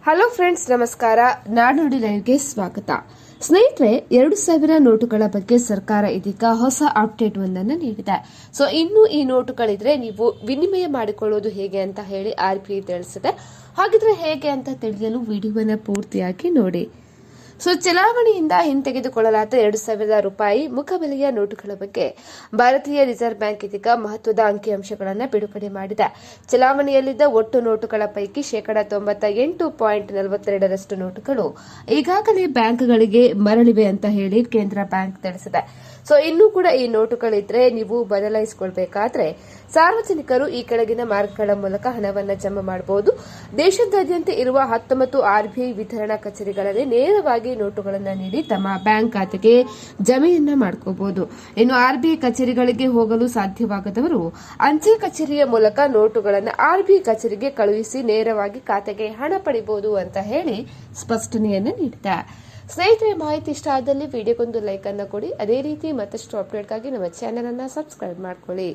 Hello friends, ನಮಸ್ಕಾರ. ನಾಡುನುಡಿ ಲೈವ್ಗೆ ಸ್ವಾಗತ. ಸ್ನೇಹಿತರೆ, 2000 ನೋಟುಗಳ ಬಗ್ಗೆ ಸರ್ಕಾರ ಇದೀಗ ಹೊಸ ಅಪ್ಡೇಟ್ ಒಂದನ್ನು ನೀಡಿದೆ. ಸೊ ಇನ್ನು ಈ ನೋಟುಗಳಿದ್ರೆ ನೀವು ವಿನಿಮಯ ಮಾಡಿಕೊಳ್ಳೋದು ಹೇಗೆ ಅಂತ ಹೇಳಿ RBI ತಿಳಿಸಿದೆ. ಹಾಗಿದ್ರೆ ಹೇಗೆ ಅಂತ ತಿಳಿಯಲು ವಿಡಿಯೋವನ್ನು ಪೂರ್ತಿಯಾಗಿ ನೋಡಿ. ಸೊ ಚಲಾವಣೆಯಿಂದ ಹಿಂತೆಗೆದುಕೊಳ್ಳಲಾದ 2000 ರೂಪಾಯಿ ಮುಖಬೆಲೆಯ ನೋಟುಗಳ ಬಗ್ಗೆ ಭಾರತೀಯ ರಿಸರ್ವ್ ಬ್ಯಾಂಕ್ ಇದೀಗ ಮಹತ್ವದ ಅಂಕಿಅಂಶಗಳನ್ನು ಬಿಡುಗಡೆ ಮಾಡಿದೆ. ಚಲಾವಣೆಯಲ್ಲಿದ್ದ ಒಟ್ಟು ನೋಟುಗಳ ಪೈಕಿ 98.42% ನೋಟುಗಳು ಈಗಾಗಲೇ ಬ್ಯಾಂಕ್ಗಳಿಗೆ ಮರಳಿವೆ ಅಂತ ಹೇಳಿ ಕೇಂದ್ರ ಬ್ಯಾಂಕ್ ತಿಳಿಸಿದೆ. ಸೊ ಇನ್ನೂ ಕೂಡ ಈ ನೋಟುಗಳಿದ್ರೆ ನೀವು ಬದಲಾಯಿಸಿಕೊಳ್ಬೇಕಾದ್ರೆ ಸಾರ್ವಜನಿಕರು ಈ ಕೆಳಗಿನ ಮಾರ್ಗಗಳ ಮೂಲಕ ಹಣವನ್ನು ಜಮಾ ಮಾಡಬಹುದು. ದೇಶದಾದ್ಯಂತ ಇರುವ 19 RBI ವಿತರಣಾ ಕಚೇರಿಗಳಲ್ಲಿ ನೇರವಾಗಿ ನೋಟುಗಳನ್ನು ನೀಡಿ ತಮ್ಮ ಬ್ಯಾಂಕ್ ಖಾತೆಗೆ ಜಮೆಯನ್ನ ಮಾಡ್ಕೋಬಹುದು. ಇನ್ನು RBI ಕಚೇರಿಗಳಿಗೆ ಹೋಗಲು ಸಾಧ್ಯವಾಗದವರು ಅಂಚೆ ಕಚೇರಿಯ ಮೂಲಕ ನೋಟುಗಳನ್ನು RBI ಕಚೇರಿಗೆ ಕಳುಹಿಸಿ ನೇರವಾಗಿ ಖಾತೆಗೆ ಹಣ ಪಡಿಬಹುದು ಅಂತ ಹೇಳಿ ಸ್ಪಷ್ಟನೆಯನ್ನು ನೀಡಿದೆ. ಸ್ನೇಹಿತರೆ, ಮಾಹಿತಿ ಇಷ್ಟ ಆದಲ್ಲಿ ವಿಡಿಯೋಗೊಂದು ಲೈಕ್ ಅನ್ನು ಕೊಡಿ. ಅದೇ ರೀತಿ ಮತ್ತಷ್ಟು ಅಪ್ಡೇಟ್ಗಾಗಿ ನಮ್ಮ ಚಾನೆಲ್ ಅನ್ನು ಸಬ್ಸ್ಕ್ರೈಬ್ ಮಾಡ್ಕೊಳ್ಳಿ.